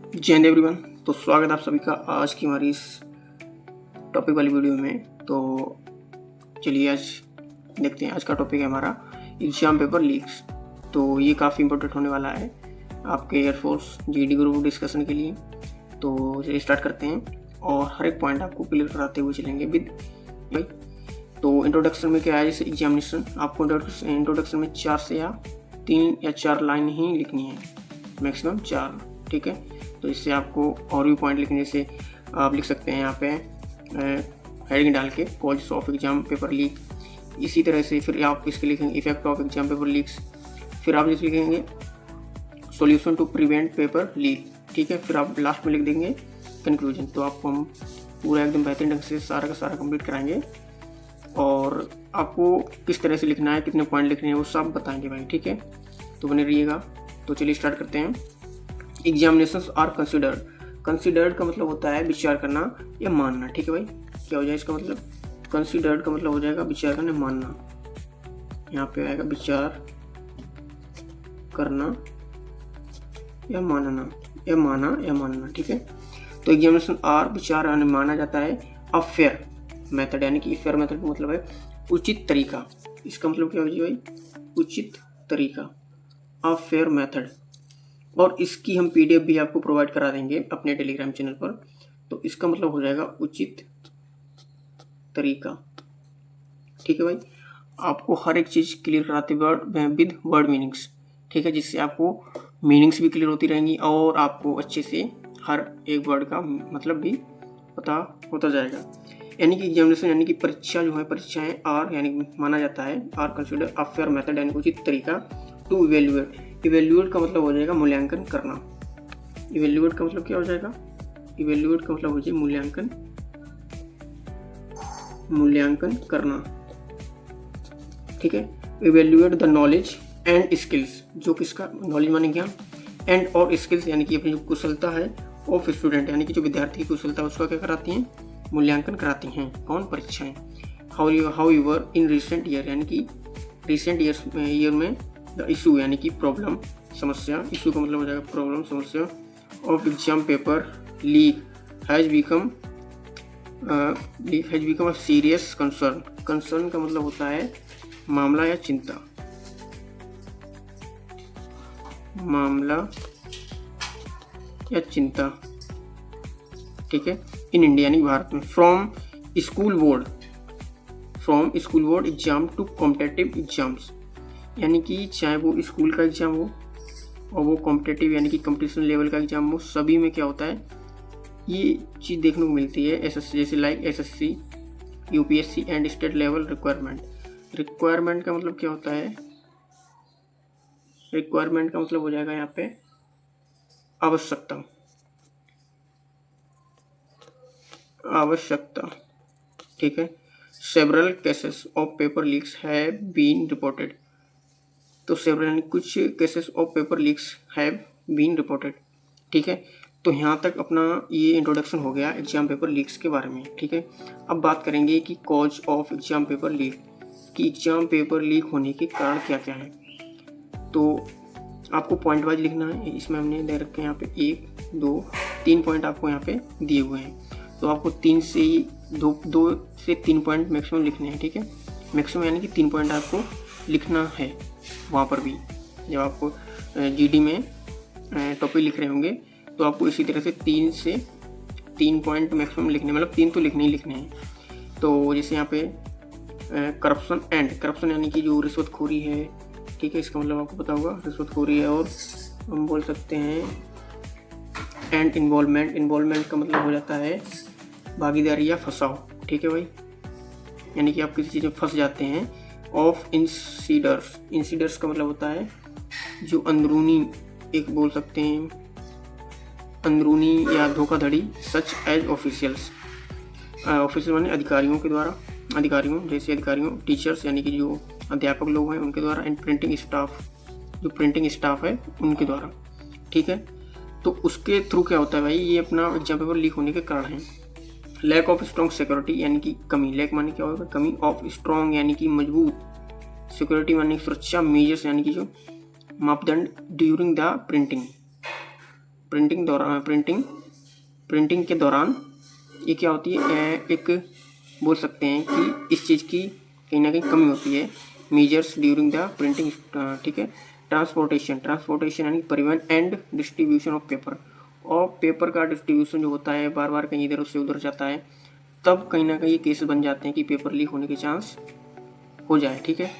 जय हिंद एवरीवन। तो स्वागत है आप सभी का आज की हमारी इस टॉपिक वाली वीडियो में। तो चलिए आज देखते हैं। आज का टॉपिक है हमारा एग्जाम पेपर लीक्स। तो ये काफ़ी इंपॉर्टेंट होने वाला है आपके एयरफोर्स जीडी ग्रुप डिस्कशन के लिए। तो चलिए स्टार्ट करते हैं और हर एक पॉइंट आपको क्लियर कराते हुए चलेंगे विद भाई। तो इंट्रोडक्शन में क्या है, जैसे एग्जामिनेशन आपको इंट्रोडक्शन में 4 से या 3 या 4 लाइन ही लिखनी है, मैक्सिमम 4, ठीक है। तो इससे आपको और भी पॉइंट लिखने से आप लिख सकते हैं यहाँ पे हेडिंग डाल के causes of exam paper leak. इसी तरह से फिर आप इसके लिखेंगे effect of exam paper leaks. फिर आप इसे लिखेंगे solution to prevent paper leak, ठीक है। फिर आप लास्ट में लिख देंगे कंक्लूजन। तो आपको हम पूरा एकदम बेहतरीन ढंग से सारा का सारा कंप्लीट कराएंगे और आपको किस तरह से लिखना है, कितने पॉइंट लिखने हैं, वो सब बताएंगे भाई, ठीक है। तो बने रहिएगा। तो चलिए स्टार्ट करते हैं। Examinations are considered. कंसिडर्ड का मतलब होता है विचार करना या मानना, ठीक है भाई। क्या हो जाए इसका मतलब, कंसिडर्ड का मतलब हो जाएगा विचार करना, मानना। यहाँ पे आएगा विचार करना या मानना, या मानना, ठीक है। तो एग्जामिनेशन आर विचार माना जाता है अ फेयर मेथड, यानी कि फेयर मेथड का मतलब है उचित तरीका। इसका मतलब क्या हो जाए भाई, उचित तरीका, अ फेयर मेथड। और इसकी हम पीडीएफ भी आपको प्रोवाइड करा देंगे अपने टेलीग्राम चैनल पर। तो इसका मतलब हो जाएगा उचित तरीका, ठीक है भाई। आपको हर एक चीज़ क्लियर कराते विद वर्ड मीनिंग्स, ठीक है, जिससे आपको मीनिंग्स भी क्लियर होती रहेंगी और आपको अच्छे से हर एक वर्ड का मतलब भी पता होता जाएगा। यानी कि एग्जामिनेशन यानी कि परीक्षा जो है, परीक्षाएं आर यानी माना जाता है are consider a fair method यानी उचित तरीका टू इवेल्युएट। इवेल्युएट का मतलब हो जाएगा मूल्यांकन करना। इवेल्युएट का मतलब क्या हो जाएगा, इवेल्युएट का मतलब हो जाए मूल्यांकन करना, ठीक है। Evaluate the knowledge and skills, जो किसका नॉलेज माने ज्ञान, एंड और स्किल्स यानी कि अपनी जो कुशलता है ऑफ स्टूडेंट यानी कि जो विद्यार्थी की कुशलता है उसका क्या कराती हैं, मूल्यांकन कराती हैं, कौन, परीक्षाएं। How your in recent year यानी कि रिसेंट ईयर में द इशू यानी कि प्रॉब्लम, समस्या, इशू का मतलब हो जाएगा प्रॉब्लम, समस्या of exam paper leak has become a serious concern. Concern का मतलब होता है मामला या चिंता, मामला या चिंता, ठीक है, इन इंडिया यानी भारत में। From school board exam to competitive exams, यानी कि चाहे वो स्कूल का एग्जाम हो और वो कॉम्पिटिटिव यानी कि कंपटीशन लेवल का एग्जाम हो, सभी में क्या होता है, ये चीज़ देखने को मिलती है। एसएससी जैसे like SSC, UPSC and state level requirement. Requirement का मतलब क्या होता है, रिक्वायरमेंट का मतलब हो जाएगा यहाँ पे आवश्यकता, ठीक है। Several cases of paper leaks have been reported. तो सेवरल यानी कुछ cases of paper leaks have been reported, ठीक है। तो यहाँ तक अपना ये इंट्रोडक्शन हो गया एग्जाम पेपर लीक्स के बारे में, ठीक है। अब बात करेंगे कि cause of exam paper leak, कि एग्जाम पेपर लीक होने के कारण क्या क्या है। तो आपको पॉइंट वाइज लिखना है। इसमें हमने दे रखे हैं यहाँ पे 1, 2, 3 पॉइंट आपको यहाँ पे दिए हुए हैं। तो आपको 2 से 3 पॉइंट मैक्सिमम लिखने हैं, ठीक है। मैक्सिमम यानी कि 3 पॉइंट आपको लिखना है वहाँ पर भी। जब आपको जीडी में टॉपिक लिख रहे होंगे तो आपको इसी तरह से 3 से 3 पॉइंट मैक्सिमम लिखने, मतलब 3 तो लिखने ही लिखने हैं। तो जैसे यहाँ पे करप्शन यानी कि जो रिश्वतखोरी है, ठीक है, इसका मतलब आपको पता होगा रिश्वतखोरी है। और हम बोल सकते हैं एंड इन्वॉल्वमेंट का मतलब हो जाता है भागीदारी या फंसाव, ठीक है भाई, यानी कि आप किसी चीज़ में फंस जाते हैं। ऑफ इंसीडर्स का मतलब होता है जो अंदरूनी, एक बोल सकते हैं अंदरूनी या धोखाधड़ी, सच एज ऑफिशियल्स माने अधिकारियों के द्वारा, टीचर्स यानी कि जो अध्यापक लोग हैं उनके द्वारा, एंड प्रिंटिंग स्टाफ है उनके द्वारा, ठीक है। तो उसके थ्रू क्या होता है भाई, ये अपना एग्जाम पेपर लीक होने के कारण है। लैक ऑफ स्ट्रॉन्ग सिक्योरिटी यानी कि कमी, लैक माने क्या होगा, कमी, ऑफ स्ट्रॉन्ग यानी कि मजबूत, सिक्योरिटी माने सुरक्षा, मेजर्स यानी कि जो मापदंड ड्यूरिंग द प्रिंटिंग, प्रिंटिंग के दौरान ये क्या होती है, एक बोल सकते हैं कि इस चीज़ की कहीं ना कहीं कमी होती है। मेजर्स ड्यूरिंग द प्रिंटिंग, ठीक है। ट्रांसपोर्टेशन यानी परिवहन एंड डिस्ट्रीब्यूशन ऑफ पेपर, और पेपर का डिस्ट्रीब्यूशन जो होता है बार बार कहीं इधर से उधर जाता है, तब कहीं ना कहीं केसेस बन जाते हैं कि पेपर लीक होने के चांस हो जाए, ठीक है।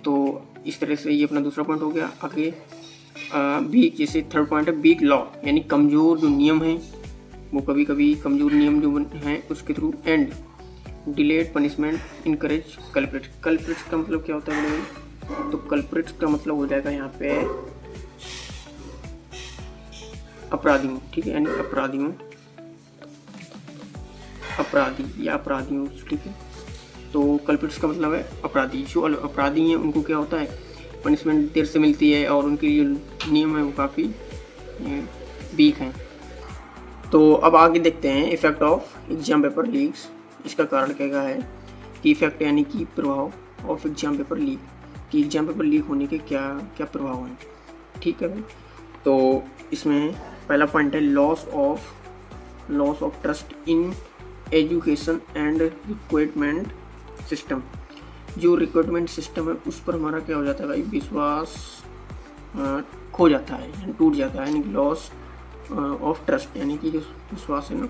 तो इस तरह से ये अपना दूसरा पॉइंट हो गया। आगे वीक, जैसे थर्ड पॉइंट है वीक लॉ, यानी कमज़ोर जो नियम हैं वो कभी कभी कमज़ोर नियम जो हैं उसके through, and delayed punishment encourage culprits का मतलब क्या होता है बड़े? तो कल्प्रिट्स का मतलब हो जाएगा यहाँ पे अपराधियों, ठीक है, यानी अपराधी या अपराधियों, ठीक है। तो कल्प्रिट्स का मतलब है अपराधी। जो अपराधी हैं उनको क्या होता है, पनिशमेंट देर से मिलती है और उनके जो नियम है वो काफ़ी वीक हैं। तो अब आगे देखते हैं effect of exam paper leaks. इसका कारण क्या है कि इफेक्ट यानी कि प्रभाव ऑफ एग्जाम पेपर लीक, कि एग्जाम पेपर लीक होने के क्या क्या प्रभाव हैं, ठीक है। तो इसमें पहला पॉइंट है loss of trust in education and recruitment system. जो रिक्रूटमेंट सिस्टम है उस पर हमारा क्या हो जाता है भाई, विश्वास खो जाता है, यानी टूट जाता है, यानी लॉस ऑफ ट्रस्ट, यानी कि जो विश्वास है ना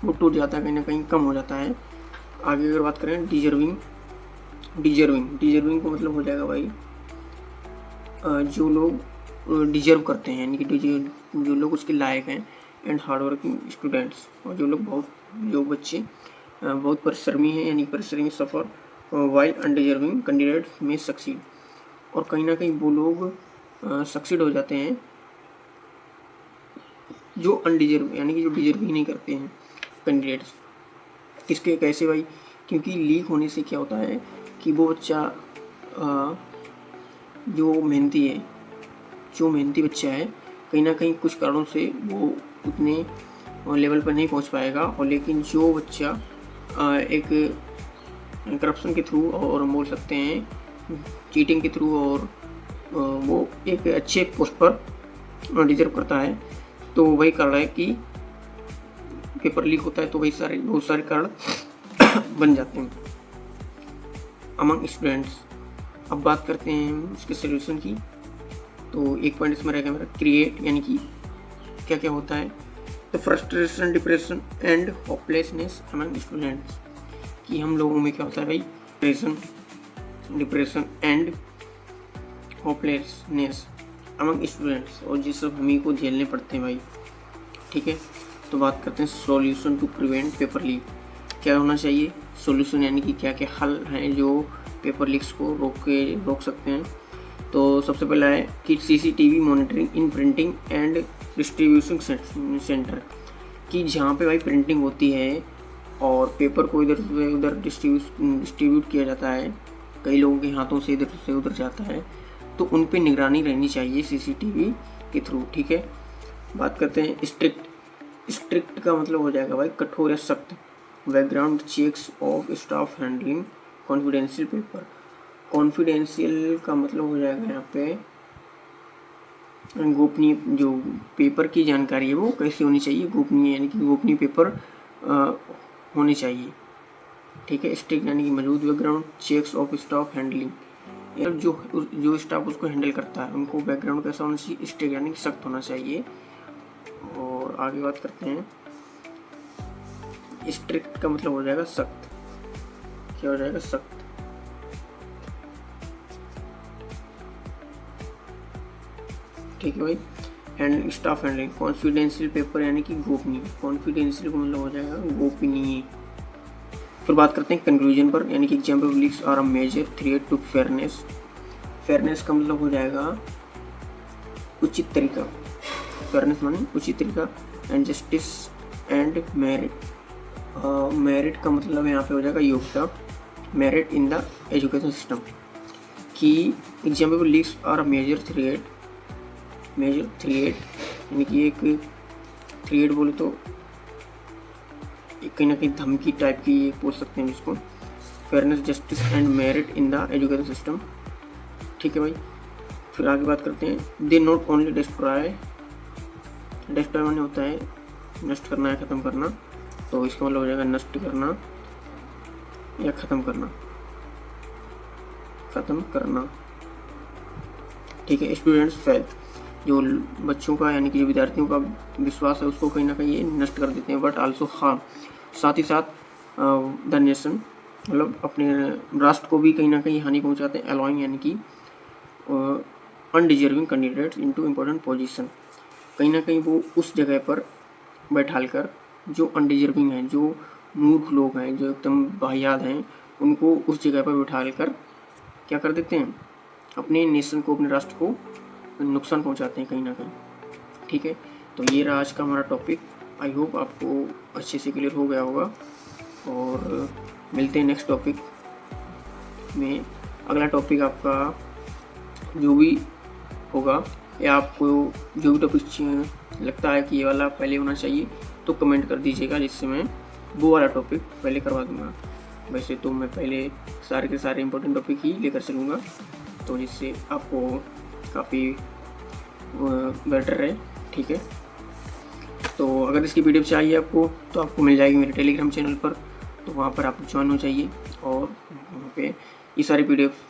वो टूट जाता है, कहीं ना कहीं कम हो जाता है। आगे अगर बात करें डिजर्विंग को मतलब हो जाएगा भाई जो लोग डिजर्व करते हैं, यानी कि जो लोग उसके लायक हैं, एंड हार्ड वर्किंग स्टूडेंट्स, और जो बच्चे बहुत परिश्रमी हैं, यानी परिश्रमी सफ़र वाइल अनडिजर्विंग कैंडिडेट्स में सक्सीड, और कहीं ना कहीं वो लोग सक्सीड हो जाते हैं जो अनडिजर्व, यानी कि जो डिजर्व ही नहीं करते हैं कैंडिडेट्स। किसके कैसे भाई, क्योंकि लीक होने से क्या होता है कि वो बच्चा जो मेहनती बच्चा है, कहीं ना कहीं कुछ कारणों से वो उतने लेवल पर नहीं पहुंच पाएगा, और लेकिन जो बच्चा एक करप्शन के थ्रू और बोल सकते हैं चीटिंग के थ्रू और वो एक अच्छे पोस्ट पर डिजर्व करता है, तो वही कारण है कि पेपर लीक होता है। तो वही बहुत सारे कारण बन जाते हैं अमंग स्टूडेंट्स। अब बात करते हैं इसके सोल्यूशन की। तो एक पॉइंट इसमें रहेगा मेरा क्रिएट, यानी कि क्या क्या होता है, तो frustration, depression and hopelessness among students, कि हम लोगों में क्या होता है भाई, depression and hopelessness among students, और ये सब हम ही को झेलने पड़ते हैं भाई, ठीक है। तो बात करते हैं solution to prevent paper leak, क्या होना चाहिए सॉल्यूशन, यानी कि क्या क्या हल हैं जो पेपर लीक्स को रोक सकते हैं। तो सबसे पहला है कि CCTV monitoring in printing and distribution centre, कि जहाँ पे भाई प्रिंटिंग होती है और पेपर को इधर से उधर डिस्ट्रीब्यूट किया जाता है, कई लोगों के हाथों से इधर से उधर जाता है, तो उन पे निगरानी रहनी चाहिए CCTV के थ्रू, ठीक है। बात करते हैं स्ट्रिक्ट का मतलब हो जाएगा भाई कठोर या सख्त। Background checks of staff handling confidential paper, confidential का मतलब हो जाएगा यहाँ पे गोपनीय, जो पेपर की जानकारी है वो कैसी होनी चाहिए, गोपनीय, यानी कि गोपनीय पेपर होने चाहिए, ठीक है। स्ट्रिक्ट यानी कि मौजूद। Background checks of staff handling, जो स्टाफ उसको हैंडल करता है उनको बैकग्राउंड कैसा होना चाहिए, स्ट्रिक्ट यानी कि सख्त होना चाहिए। और आगे बात करते हैं स्ट्रिक्ट का मतलब हो जाएगा सख्त, क्या हो जाएगा सख्त, ठीक है भाई। And staff handling confidential paper यानी कि गोपनीय, कॉन्फिडेंशियल का मतलब हो जाएगा गोपनीय। फिर बात करते हैं कंक्लूजन पर, यानी कि exam paper leaks are a major threat to fairness. Fairness का मतलब हो जाएगा उचित तरीका, फेयरनेस माने उचित तरीका, and justice and merit. Merit का मतलब यहाँ पे हो जाएगा योग्यता, merit in the education system, कि exam paper leaks are major threat यानी कि एक थ्रेट बोले तो कहीं ना कहीं धमकी टाइप की बोल सकते हैं जिसको, fairness, justice and merit in the education system, ठीक है भाई। फिर आगे बात करते हैं they not only destroy destroy माने होता है नष्ट करना या ख़त्म करना, तो इसका मतलब हो जाएगा नष्ट करना या ख़त्म करना, ख़त्म करना। ठीक है। स्टूडेंट्स फेथ, जो बच्चों का यानी कि जो विद्यार्थियों का विश्वास है उसको कहीं ना कहीं ये नष्ट कर देते हैं। बट आल्सो हार्म, साथ ही साथ द नेशन, मतलब अपने राष्ट्र को भी कहीं ना कहीं हानि पहुंचाते हैं। अलाउइंग यानी कि undeserving candidates into important position, कहीं ना कहीं वो उस जगह पर बैठाल कर जो अनडिजर्विंग हैं, जो मूर्ख लोग हैं, जो एकदम वाहियात हैं, उनको उस जगह पर बैठाल कर क्या कर देते हैं, अपने नेशन को, अपने राष्ट्र को नुकसान पहुंचाते हैं कहीं ना कहीं। ठीक है। तो ये रहा आज का हमारा टॉपिक। आई होप आपको अच्छे से क्लियर हो गया होगा, और मिलते हैं नेक्स्ट टॉपिक में। अगला टॉपिक आपका जो भी होगा, या आपको जो भी टॉपिक लगता है कि ये वाला पहले होना चाहिए, तो कमेंट कर दीजिएगा, जिससे मैं वो वाला टॉपिक पहले करवा दूँगा। वैसे तो मैं पहले सारे के सारे इम्पोर्टेंट टॉपिक ही लेकर चलूँगा, तो जिससे आपको काफ़ी बेटर रहे। ठीक है। तो अगर इसकी पीडीएफ चाहिए आपको, तो आपको मिल जाएगी मेरे टेलीग्राम चैनल पर, तो वहाँ पर आप ज्वाइन हो जाइए, और वहाँ पे ये सारी पीडीएफ